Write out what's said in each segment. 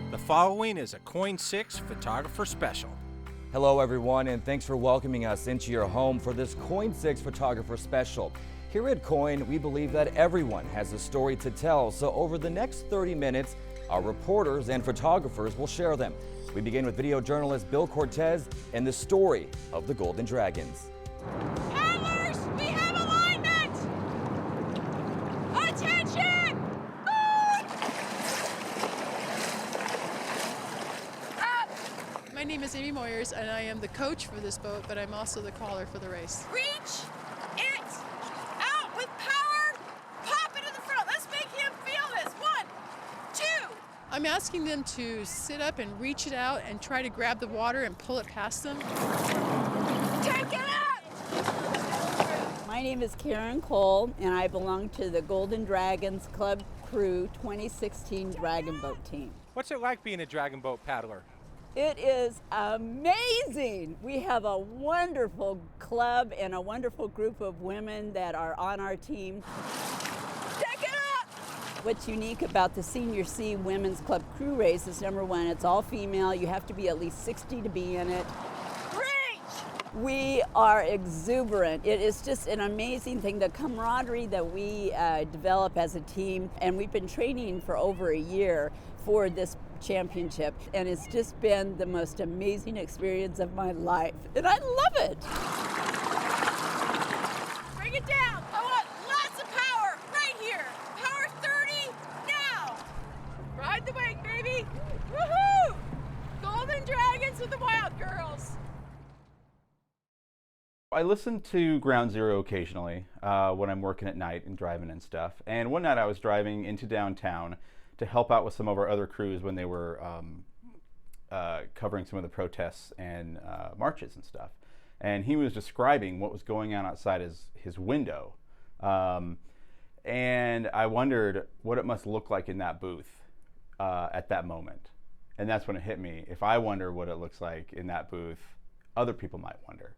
The following is a KOIN 6 Photographer Special. Hello everyone, and thanks for welcoming us into your home for this KOIN 6 Photographer Special. Here at KOIN, we believe that everyone has a story to tell, so over the next 30 minutes, our reporters and photographers will share them. We begin with video journalist Bill Cortez and the story of the Golden Dragons. Paddlers, we have alignment! Attention! My name is Amy Moyers, and I am the coach for this boat, but I'm also the caller for the race. Reach it out with power. Pop it to the front. Let's make him feel this. 1, 2. I'm asking them to sit up and reach it out and try to grab the water and pull it past them. Take it out! My name is Karen Cole, and I belong to the Golden Dragons Club Crew 2016 Dragon Boat team. What's it like being a dragon boat paddler? It is amazing. We have a wonderful club and a wonderful group of women that are on our team. Take it up! What's unique about the Senior C Women's Club Crew race is, number one, it's all female. You have to be at least 60 to be in it. Reach! We are exuberant. It is just an amazing thing, the camaraderie that we develop as a team, and we've been training for over a year for this championship, and it's just been the most amazing experience of my life, and I love it. Bring it down. I want lots of power right here. Power 30 now. Ride the wake, baby. Woohoo! Golden Dragons with the Wild Girls. I listen to Ground Zero occasionally when I'm working at night and driving and stuff. And one night I was driving into downtown to help out with some of our other crews when they were covering some of the protests and marches and stuff. And he was describing what was going on outside his window. And I wondered what it must look like in that booth at that moment. And that's when it hit me. If I wonder what it looks like in that booth, other people might wonder.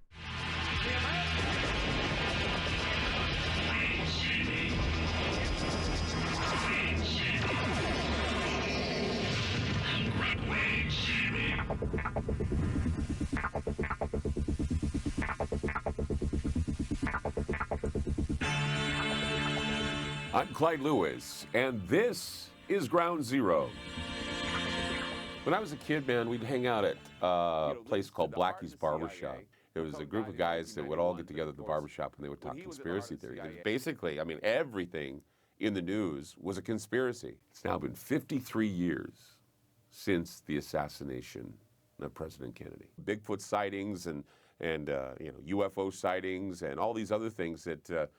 I'm Clyde Lewis, and this is Ground Zero. When I was a kid, man, we'd hang out at a place called Blackie's Barbershop. It was a group of guys that would all get together at the barbershop and they would talk conspiracy theory. Basically, I mean, everything in the news was a conspiracy. It's now been 53 years since the assassination of President Kennedy. Bigfoot sightings and UFO sightings and all these other things that,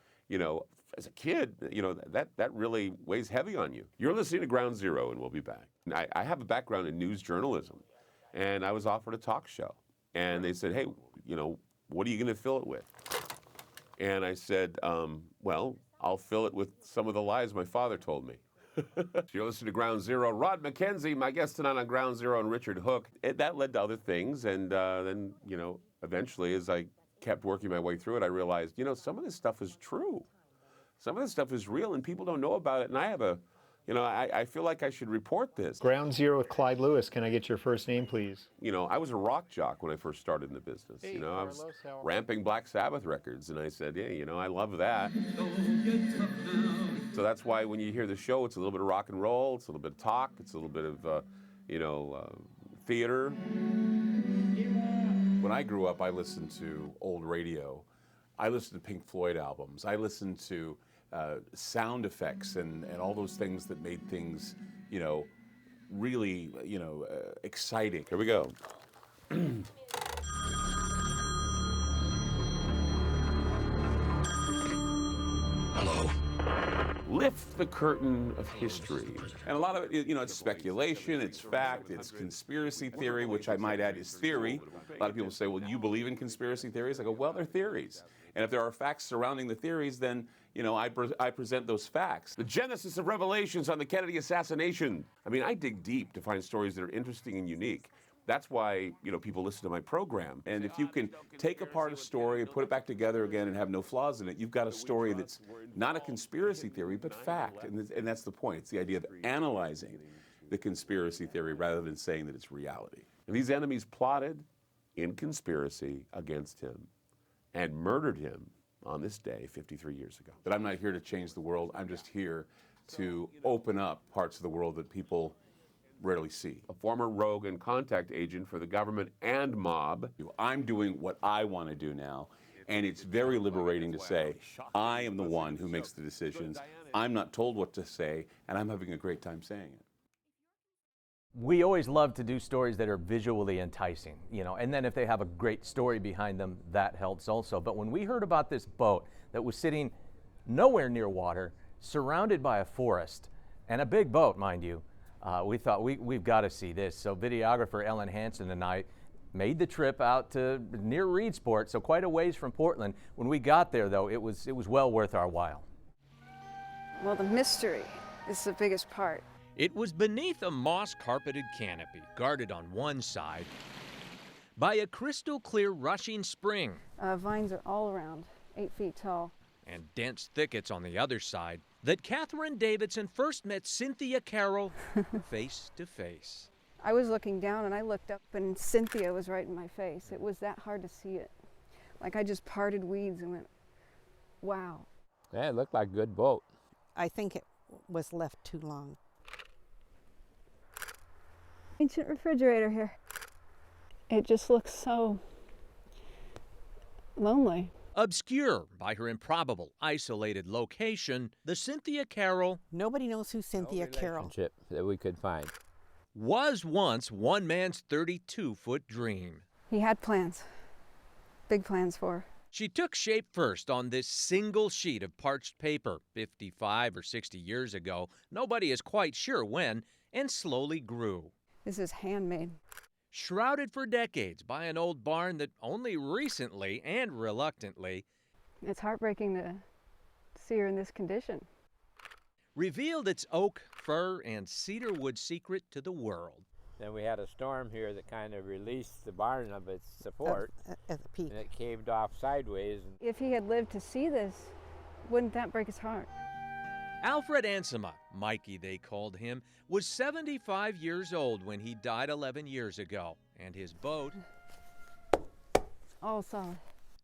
as a kid, that really weighs heavy on you. You're listening to Ground Zero, and we'll be back. I have a background in news journalism, and I was offered a talk show. And they said, hey, what are you going to fill it with? And I said, well, I'll fill it with some of the lies my father told me. So you're listening to Ground Zero. Rod McKenzie, my guest tonight on Ground Zero, and Richard Hook. That led to other things, and then, eventually, as I kept working my way through it, I realized, some of this stuff is true. Some of this stuff is real, and people don't know about it, and I have I feel like I should report this. Ground Zero with Clyde Lewis. Can I get your first name, please? I was a rock jock when I first started in the business. Hey, I was ramping Black Sabbath records, and I said, yeah, I love that. So that's why when you hear the show, it's a little bit of rock and roll, it's a little bit of talk, it's a little bit of, theater. When I grew up, I listened to old radio. I listened to Pink Floyd albums. I listened to sound effects and all those things that made things, really, exciting. Here we go. Hello. Lift the curtain of history. And a lot of it, it's speculation, it's fact, it's conspiracy theory, which I might add is theory. A lot of people say, well, do you believe in conspiracy theories? I go, well, they're theories. And if there are facts surrounding the theories, then, I present those facts. The genesis of revelations on the Kennedy assassination. I mean, I dig deep to find stories that are interesting and unique. That's why, people listen to my program. And if you can take apart a story and put it back together again and have no flaws in it, you've got a story that's not a conspiracy theory, but fact. And that's the point. It's the idea of analyzing the conspiracy theory rather than saying that it's reality. And these enemies plotted in conspiracy against him and murdered him on this day 53 years ago. But I'm not here to change the world. I'm just here to open up parts of the world that people rarely see. A former rogue and contact agent for the government and mob. I'm doing what I want to do now, and it's very liberating to say, I am the one who makes the decisions. I'm not told what to say, and I'm having a great time saying it. We always love to do stories that are visually enticing, and then if they have a great story behind them, that helps also. But when we heard about this boat that was sitting nowhere near water, surrounded by a forest, and a big boat, mind you, we thought we've got to see this. So videographer Ellen Hansen and I made the trip out to near Reedsport, so quite a ways from Portland. When we got there, though, it was well worth our while. Well, the mystery is the biggest part. It was beneath a moss-carpeted canopy, guarded on one side by a crystal-clear rushing spring. Vines are all around, 8 feet tall. And dense thickets on the other side, that Catherine Davidson first met Cynthia Carroll face to face. I was looking down and I looked up and Cynthia was right in my face. It was that hard to see it. Like I just parted weeds and went, wow. Yeah, it looked like a good boat. I think it was left too long. Ancient refrigerator here. It just looks so lonely. Obscure by her improbable, isolated location, the Cynthia Carroll, nobody knows who Cynthia Carroll that we could find, was once one man's 32-foot dream. He had plans, big plans for her. She took shape first on this single sheet of parched paper 55 or 60 years ago, nobody is quite sure when, and slowly grew. This is handmade. Shrouded for decades by an old barn that only recently and reluctantly, it's heartbreaking to see her in this condition, revealed its oak, fir, and cedar wood secret to the world. Then we had a storm here that kind of released the barn of its support, at the peak. And it caved off sideways. If he had lived to see this, wouldn't that break his heart? Alfred Ansema, Mikey they called him, was 75 years old when he died 11 years ago, and his boat, all solid,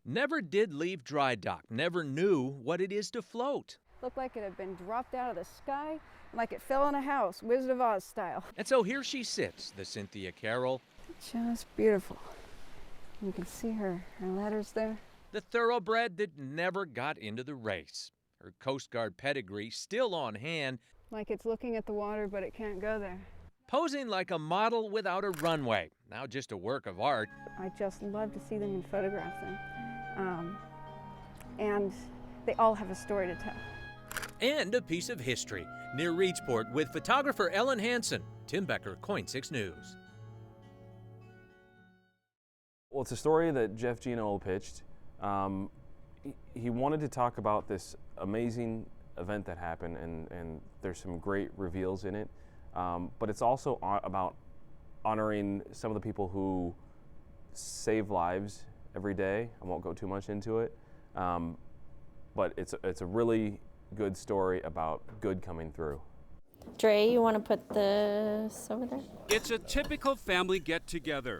never did leave dry dock, never knew what it is to float. Looked like it had been dropped out of the sky, like it fell in a house, Wizard of Oz style. And so here she sits, the Cynthia Carroll. Just beautiful. You can see her letters there. The thoroughbred that never got into the race. Her Coast Guard pedigree still on hand. Like it's looking at the water, but it can't go there. Posing like a model without a runway. Now just a work of art. I just love to see them and photograph them. And they all have a story to tell. And a piece of history near Reedsport with photographer Ellen Hansen. Tim Becker, KOIN 6 News. Well, it's a story that Jeff Gino pitched. He wanted to talk about this amazing event that happened, and there's some great reveals in it. But it's also about honoring some of the people who save lives every day. I won't go too much into it, but it's a really good story about good coming through. Dre, you want to put this over there? It's a typical family get-together.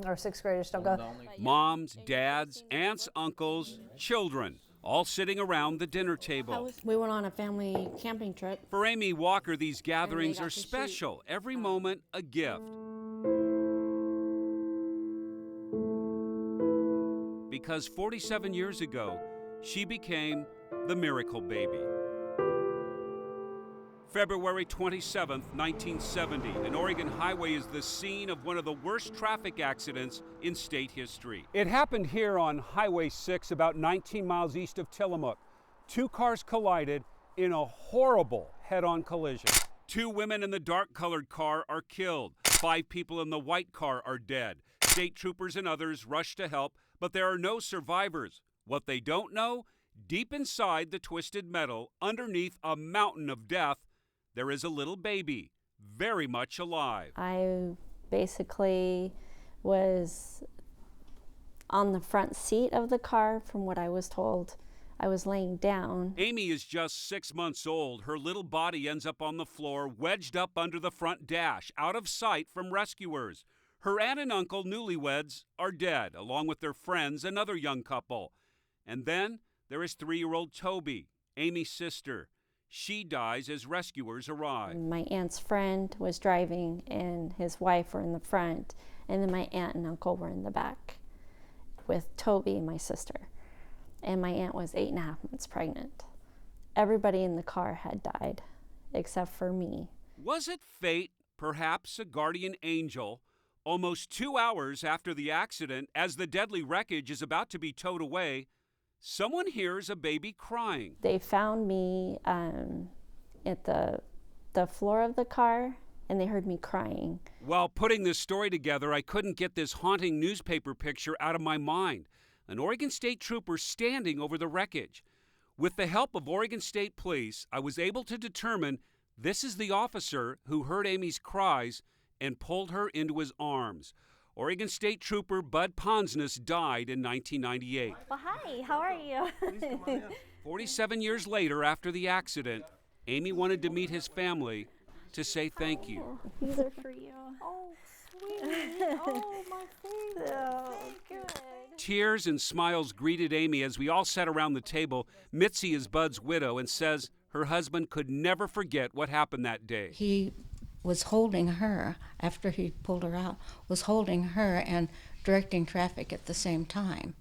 Our sixth graders don't go. Moms, dads, aunts, uncles, children, all sitting around the dinner table. We went on a family camping trip. For Amy Walker, these gatherings are special. Every moment a gift. Because 47 years ago, she became the miracle baby. February 27, 1970, an Oregon highway is the scene of one of the worst traffic accidents in state history. It happened here on Highway 6, about 19 miles east of Tillamook. Two cars collided in a horrible head-on collision. 2 women in the dark-colored car are killed. 5 people in the white car are dead. State troopers and others rush to help, but there are no survivors. What they don't know, deep inside the twisted metal, underneath a mountain of death, there is a little baby, very much alive. I basically was on the front seat of the car, from what I was told. I was laying down. Amy is just 6 months old. Her little body ends up on the floor, wedged up under the front dash, out of sight from rescuers. Her aunt and uncle, newlyweds, are dead, along with their friends, another young couple. And then there is 3-year-old Toby, Amy's sister. She dies as rescuers arrive. My aunt's friend was driving and his wife were in the front, and then my aunt and uncle were in the back with Toby, my sister. And my aunt was 8.5 months pregnant. Everybody in the car had died, except for me. Was it fate, perhaps a guardian angel? Almost 2 hours after the accident, as the deadly wreckage is about to be towed away, someone hears a baby crying. They found me at the floor of the car, and they heard me crying. While putting this story together, I couldn't get this haunting newspaper picture out of my mind. An Oregon State trooper standing over the wreckage. With the help of Oregon State Police, I was able to determine this is the officer who heard Amy's cries and pulled her into his arms. Oregon State Trooper Bud Ponsness died in 1998. Well, hi, how are you? 47 years later, after the accident, Amy wanted to meet his family to say thank you. These are for you. Oh, sweetie. Oh, my favorite. Good. Tears and smiles greeted Amy as we all sat around the table. Mitzi is Bud's widow and says her husband could never forget what happened that day. He was holding her, after he pulled her out, was holding her and directing traffic at the same time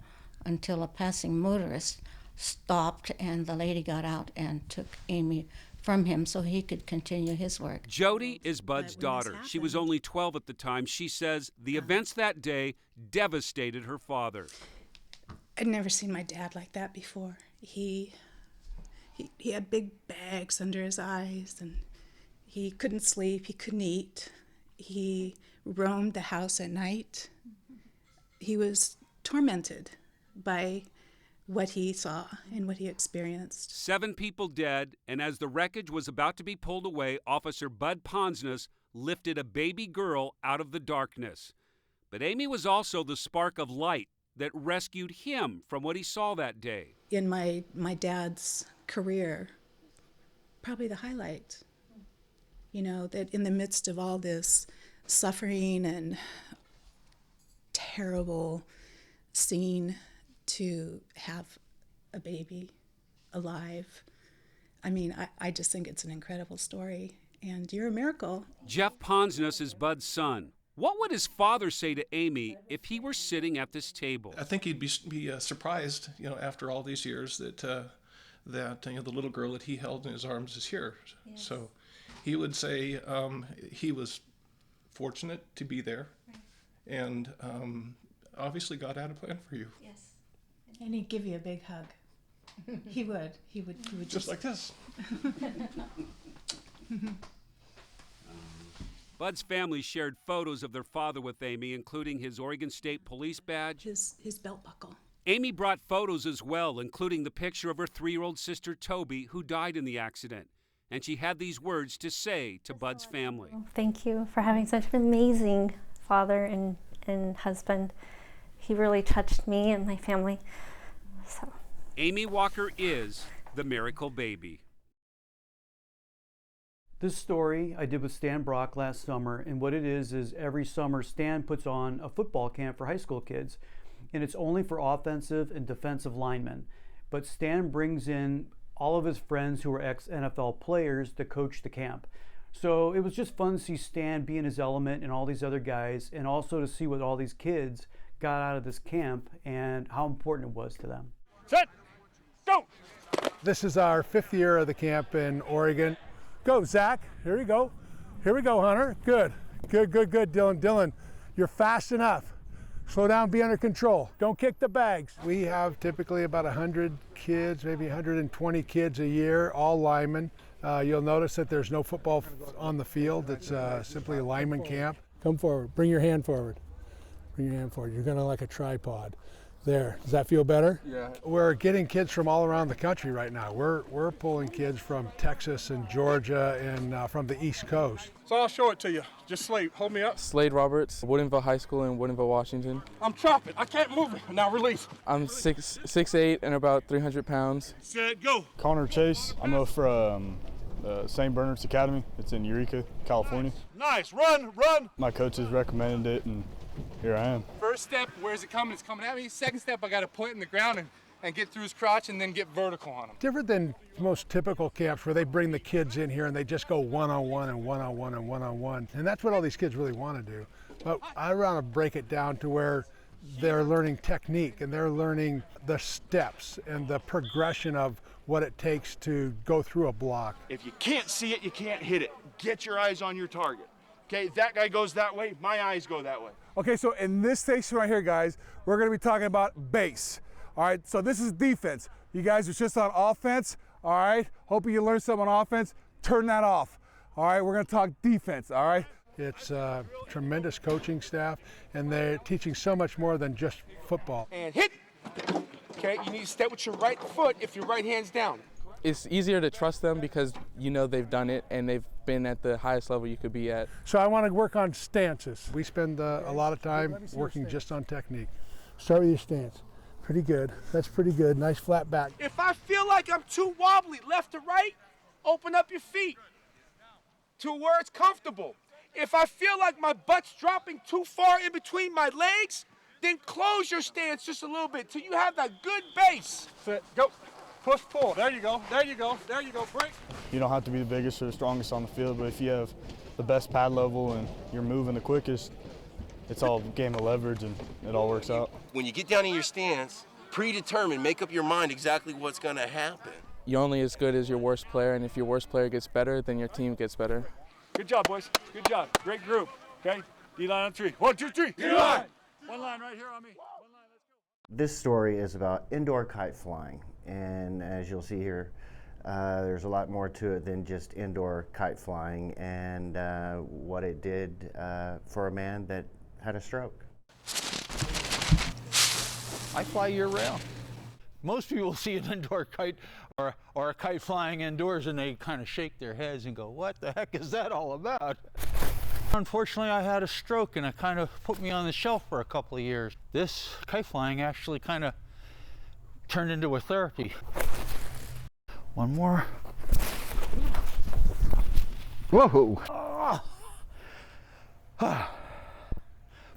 until a passing motorist stopped and the lady got out and took Amy from him so he could continue his work. Jody is Bud's daughter. She was only 12 at the time. She says the events that day devastated her father. I'd never seen my dad like that before. He had big bags under his eyes, and he couldn't sleep, he couldn't eat. He roamed the house at night. He was tormented by what he saw and what he experienced. 7 people dead, and as the wreckage was about to be pulled away, Officer Bud Ponsness lifted a baby girl out of the darkness. But Amy was also the spark of light that rescued him from what he saw that day. In my dad's career, probably the highlight. You know, that in the midst of all this suffering and terrible scene, to have a baby alive. I mean, I just think it's an incredible story, and you're a miracle. Jeff Ponsness is Bud's son. What would his father say to Amy if he were sitting at this table? I think he'd be surprised, after all these years that the little girl that he held in his arms is here. Yes. So he would say he was fortunate to be there, and obviously God had a plan for you. Yes. And he'd give you a big hug. He would. He would just like this. Bud's family shared photos of their father with Amy, including his Oregon State Police badge. His belt buckle. Amy brought photos as well, including the picture of her 3-year-old sister Toby, who died in the accident. And she had these words to say to Bud's family. Thank you for having such an amazing father and husband. He really touched me and my family. So. Amy Walker is the miracle baby. This story I did with Stan Brock last summer, and what it is every summer Stan puts on a football camp for high school kids, and it's only for offensive and defensive linemen. But Stan brings in all of his friends who are ex-NFL players to coach the camp. So it was just fun to see Stan be in his element and all these other guys, and also to see what all these kids got out of this camp and how important it was to them. Set, go! This is our 5th year of the camp in Oregon. Go, Zach. Here we go. Here we go, Hunter. Good. Good, Dylan. Dylan, you're fast enough. Slow down, be under control. Don't kick the bags. We have typically about 100 kids, maybe 120 kids a year, all linemen. You'll notice that there's no football on the field. It's simply a lineman camp. Come forward. Bring your hand forward. Bring your hand forward. You're going to like a tripod. There, does that feel better? Yeah. We're getting kids from all around the country right now. We're pulling kids from Texas and Georgia and from the East Coast. So I'll show it to you. Just Slade, hold me up. Slade Roberts, Woodinville High School in Woodinville, Washington. I'm chopping. I can't move it. Now release. I'm 6'8" and about 300 pounds. Set, go. Connor Chase. I'm from St. Bernard's Academy. It's in Eureka, California. Nice. Run, run. My coaches recommended it, and here I am. First step, where's it coming? It's coming at me. Second step, I got to put it in the ground and get through his crotch and then get vertical on him. Different than most typical camps where they bring the kids in here and they just go one-on-one and one-on-one and one-on-one. And that's what all these kids really want to do. But I want to break it down to where they're learning technique and they're learning the steps and the progression of what it takes to go through a block. If you can't see it, you can't hit it. Get your eyes on your target. Okay, that guy goes that way, my eyes go that way. Okay, so in this station right here, guys, we're going to be talking about base. All right, so this is defense. You guys are just on offense. All right, hoping you learn something on offense. Turn that off. All right, we're going to talk defense. All right. It's a tremendous coaching staff, and they're teaching so much more than just football. And hit. Okay, you need to step with your right foot if your right hand's down. It's easier to trust them because you know they've done it and they've been at the highest level you could be at. So I want to work on stances. We spend a lot of time working just on technique. Start with your stance. Pretty good. That's pretty good. Nice flat back. If I feel like I'm too wobbly left to right, open up your feet to where it's comfortable. If I feel like my butt's dropping too far in between my legs, then close your stance just a little bit till you have that good base. Sit, go. Push, pull. There you go. There you go. There you go. Break. You don't have to be the biggest or the strongest on the field, but if you have the best pad level and you're moving the quickest, it's all a game of leverage and it all works out. When you get down in your stance, predetermine, make up your mind exactly what's going to happen. You're only as good as your worst player, and if your worst player gets better, then your team gets better. Good job, boys. Good job. Great group. Okay? D-line on three. 1, 2, 3. D-line. One line right here on me. One line, let's go. This story is about indoor kite flying. And as you'll see here, there's a lot more to it than just indoor kite flying and what it did for a man that had a stroke. I fly year-round. Most people see an indoor kite or a kite flying indoors and they kind of shake their heads and go, what the heck is that all about? Unfortunately, I had a stroke and it kind of put me on the shelf for a couple of years. This kite flying actually kind of turned into a therapy. One more. Whoa!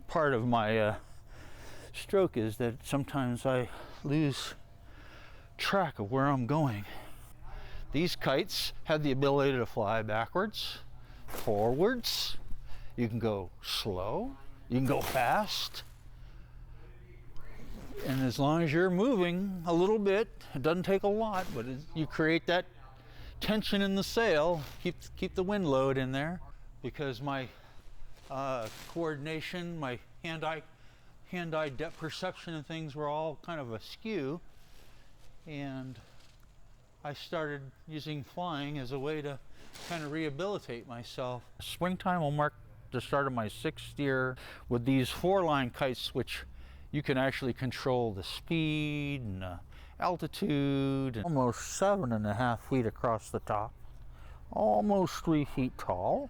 Part of my stroke is that sometimes I lose track of where I'm going. These kites have the ability to fly backwards, forwards. You can go slow, you can go fast. And as long as you're moving a little bit, it doesn't take a lot, but you create that tension in the sail, keep the wind load in there, because my coordination, my hand-eye depth perception and things were all kind of askew. And I started using flying as a way to kind of rehabilitate myself. Springtime will mark the start of my 6th year with these 4-line kites, which you can actually control the speed and the altitude. And almost 7.5 feet across the top, almost 3 feet tall,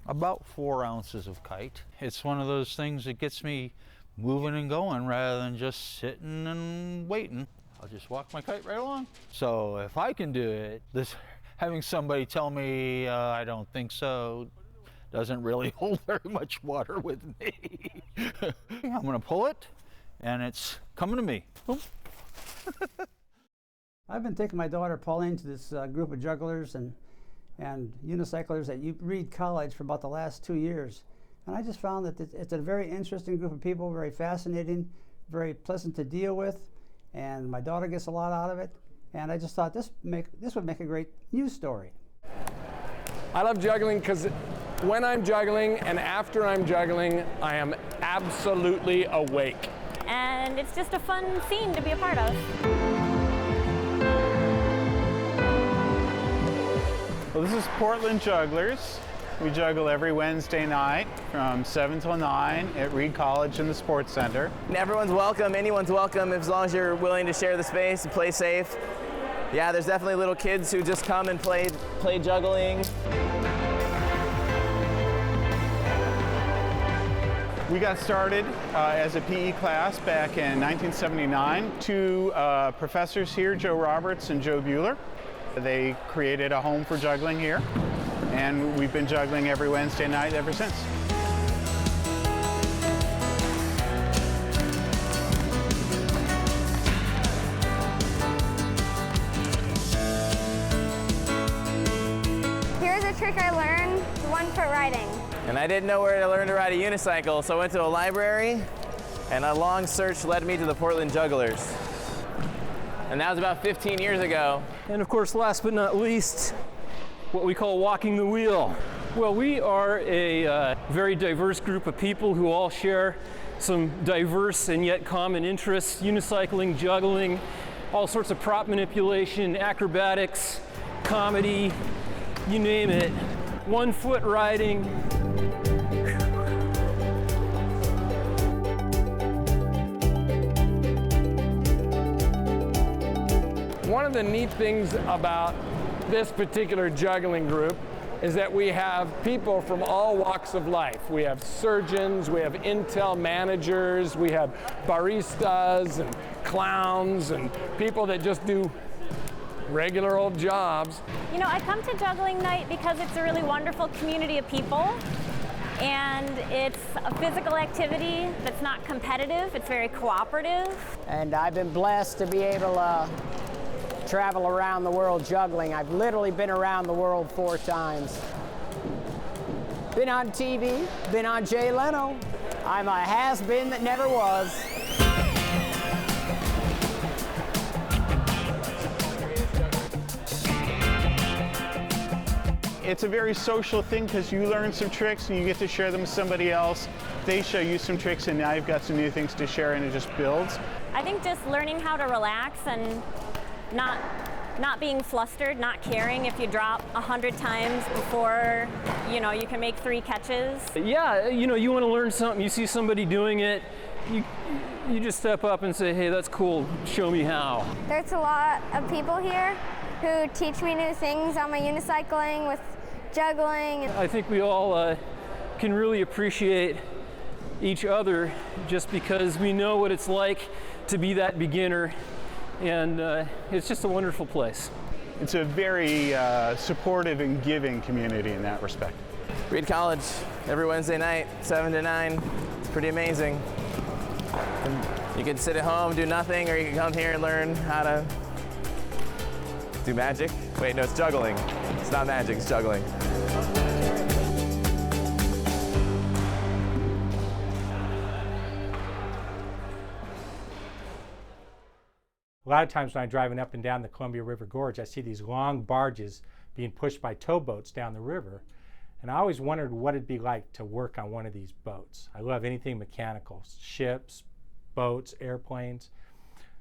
about 4 ounces of kite. It's one of those things that gets me moving and going rather than just sitting and waiting. I'll just walk my kite right along. So if I can do it, having somebody tell me I don't think so doesn't really hold very much water with me. I'm gonna pull it, and it's coming to me. I've been taking my daughter Pauline to this group of jugglers and unicyclers at Reed College for about the last 2 years. And I just found that it's a very interesting group of people, very fascinating, very pleasant to deal with, and my daughter gets a lot out of it. And I just thought this would make a great news story. I love juggling because when I'm juggling and after I'm juggling, I am absolutely awake. And it's just a fun scene to be a part of. Well, this is Portland Jugglers. We juggle every Wednesday night from 7 till 9 at Reed College in the Sports Center. Everyone's welcome, anyone's welcome, as long as you're willing to share the space and play safe. Yeah, there's definitely little kids who just come and play juggling. We got started as a PE class back in 1979. Two professors here, Joe Roberts and Joe Bueller. They created a home for juggling here, and we've been juggling every Wednesday night ever since. Here's a trick I learned, 1-foot riding. And I didn't know where to learn to ride a unicycle, so I went to a library, and a long search led me to the Portland Jugglers. And that was about 15 years ago. And of course, last but not least, what we call walking the wheel. Well, we are a very diverse group of people who all share some diverse and yet common interests: unicycling, juggling, all sorts of prop manipulation, acrobatics, comedy, you name it. 1-foot riding. One of the neat things about this particular juggling group is that we have people from all walks of life. We have surgeons, we have Intel managers, we have baristas and clowns and people that just do regular old jobs. You know, I come to juggling night because it's a really wonderful community of people, and it's a physical activity that's not competitive, it's very cooperative. And I've been blessed to be able to travel around the world juggling. I've literally been around the world 4 times. Been on TV, been on Jay Leno. I'm a has-been that never was. It's a very social thing because you learn some tricks and you get to share them with somebody else. They show you some tricks and now you've got some new things to share, and it just builds. I think just learning how to relax and not being flustered, not caring if you drop 100 times before, you know, you can make 3 catches. Yeah, you know, you want to learn something, you see somebody doing it, you just step up and say, hey, that's cool, show me how. There's a lot of people here who teach me new things on my unicycling with juggling. I think we all can really appreciate each other just because we know what it's like to be that beginner, and it's just a wonderful place. It's a very supportive and giving community in that respect. Reed College, every Wednesday night, 7 to 9. It's pretty amazing. You can sit at home, do nothing, or you can come here and learn how to do magic. Wait, no, it's juggling. It's not magic, it's juggling. A lot of times when I'm driving up and down the Columbia River Gorge, I see these long barges being pushed by towboats down the river. And I always wondered what it'd be like to work on one of these boats. I love anything mechanical, ships, boats, airplanes.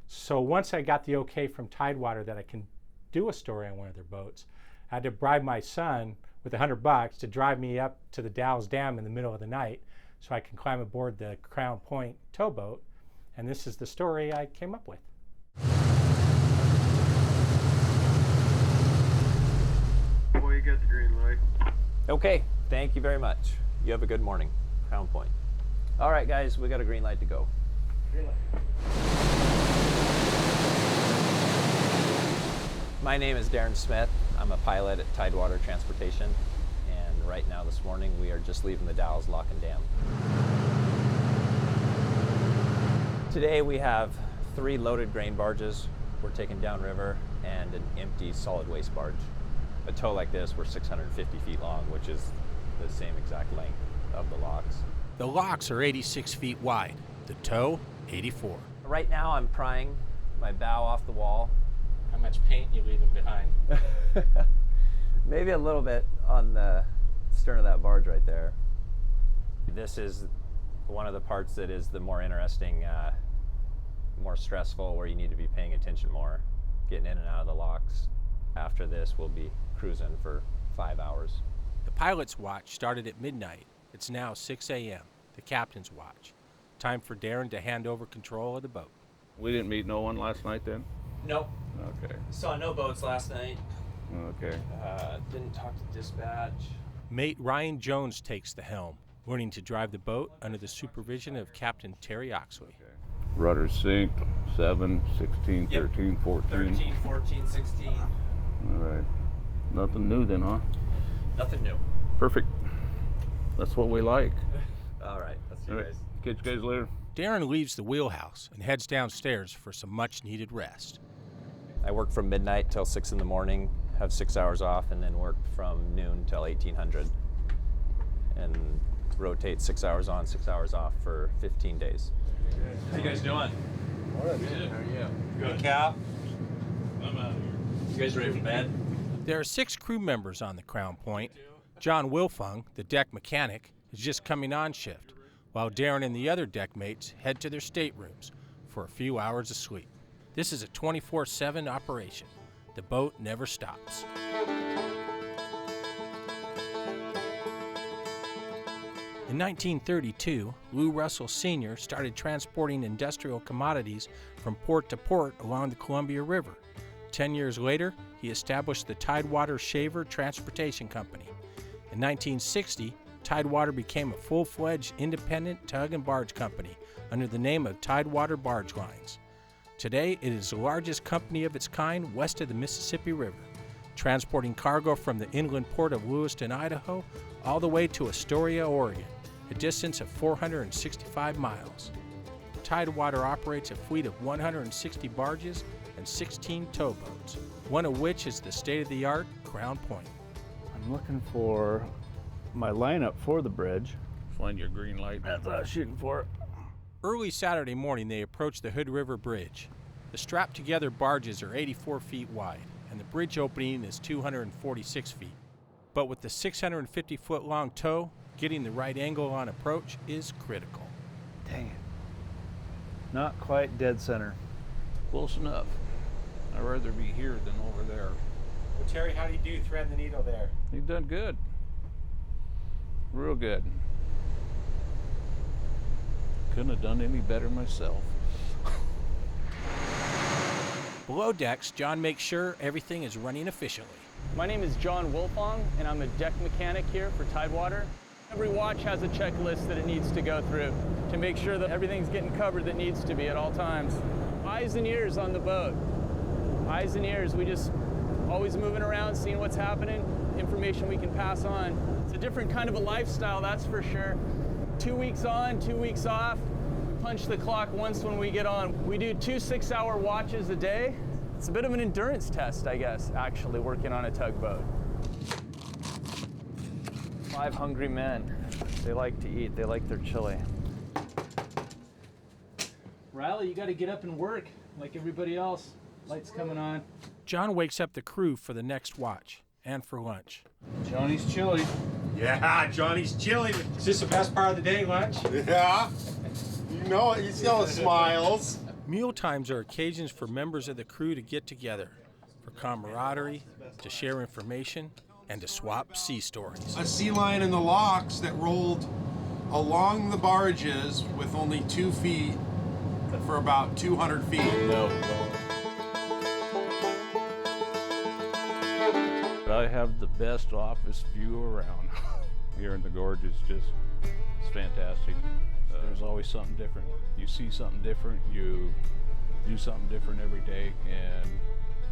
So once I got the okay from Tidewater that I can do a story on one of their boats, I had to bribe my son with $100 to drive me up to the Dalles Dam in the middle of the night so I can climb aboard the Crown Point towboat. And this is the story I came up with. Boy, you got the green light. Okay, thank you very much. You have a good morning, Crown Point. All right, guys, we got a green light to go. Green light. My name is Darren Smith. I'm a pilot at Tidewater Transportation, and right now this morning we are just leaving the Dalles Lock and Dam. Today we have 3 loaded grain barges we're taking downriver and an empty solid waste barge. A tow like this, we're 650 feet long, which is the same exact length of the locks. The locks are 86 feet wide, the tow 84. Right now I'm prying my bow off the wall. How much paint you leaving behind? Maybe a little bit on the stern of that barge right there. This is one of the parts that is the more interesting, more stressful, where you need to be paying attention more, getting in and out of the locks. After this, we'll be cruising for 5 hours. The pilot's watch started at midnight. It's now 6 a.m., the captain's watch. Time for Darren to hand over control of the boat. We didn't meet no one last night then? Nope. Okay. Saw no boats last night. Okay. Didn't talk to dispatch. Mate Ryan Jones takes the helm, learning to drive the boat under the supervision of Captain Terry Oxley. Okay. Rudder sync, 7, 16, Yep. 13, 14. 13, 14, 16. All right. Nothing new then, huh? Nothing new. Perfect. That's what we like. All right. Let's see you guys. Catch you guys later. Darren leaves the wheelhouse and heads downstairs for some much-needed rest. I work from midnight till 6 in the morning, have 6 hours off, and then work from noon till 1800. And rotate 6 hours on, 6 hours off for 15 days. How you guys doing? Good. How are you? Good. Cap? I'm out of here. You guys ready for bed? There are 6 crew members on the Crown Point. John Wilfung, the deck mechanic, is just coming on shift, while Darren and the other deck mates head to their staterooms for a few hours of sleep. This is a 24/7 operation. The boat never stops. In 1932, Lou Russell Sr. started transporting industrial commodities from port to port along the Columbia River. 10 years later, he established the Tidewater Shaver Transportation Company. In 1960, Tidewater became a full-fledged independent tug and barge company under the name of Tidewater Barge Lines. Today, it is the largest company of its kind west of the Mississippi River, transporting cargo from the inland port of Lewiston, Idaho, all the way to Astoria, Oregon, a distance of 465 miles. Tidewater operates a fleet of 160 barges and 16 towboats, one of which is the state-of-the-art Crown Point. I'm looking for my lineup for the bridge. Find your green light. That's what I was shooting for. Early Saturday morning, they approach the Hood River Bridge. The strapped-together barges are 84 feet wide, and the bridge opening is 246 feet. But with the 650-foot-long tow, getting the right angle on approach is critical. Dang it. Not quite dead center. Close enough. I'd rather be here than over there. Well, Terry, how do you do thread the needle there? You've done good. Real good. Couldn't have done any better myself. Below decks, John makes sure everything is running efficiently. My name is John Wilfong, and I'm a deck mechanic here for Tidewater. Every watch has a checklist that it needs to go through to make sure that everything's getting covered that needs to be at all times. Eyes and ears on the boat. Eyes and ears, we just always moving around, seeing what's happening, information we can pass on. It's a different kind of a lifestyle, that's for sure. 2 weeks on, 2 weeks off. Punch the clock once when we get on. We do 2 6-hour watches a day. It's a bit of an endurance test, I guess, actually, working on a tugboat. 5 hungry men. They like to eat. They like their chili. Riley, you got to get up and work like everybody else. Lights coming on. John wakes up the crew for the next watch and for lunch. Johnny's chili. Yeah, Johnny's chili. Is this the best part of the day, lunch? Yeah. You know it. You see all the smiles. Meal times are occasions for members of the crew to get together, for camaraderie, to share information, and to swap sea stories. A sea lion in the locks that rolled along the barges with only 2 feet for about 200 feet. No. I have the best office view around. Here in the gorge is just, it's fantastic. There's always something different. You see something different, you do something different every day, and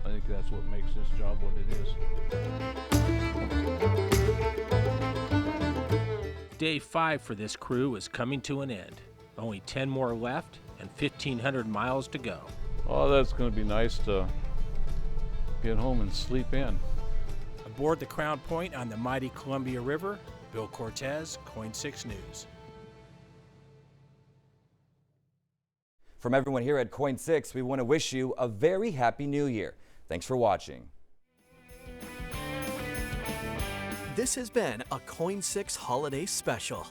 I think that's what makes this job what it is. Day 5 for this crew is coming to an end. Only 10 more left and 1,500 miles to go. Oh, that's going to be nice to get home and sleep in. Aboard the Crown Point on the mighty Columbia River, Bill Cortez, KOIN 6 News. From everyone here at KOIN 6, we want to wish you a very happy new year. Thanks for watching. This has been a KOIN 6 holiday special.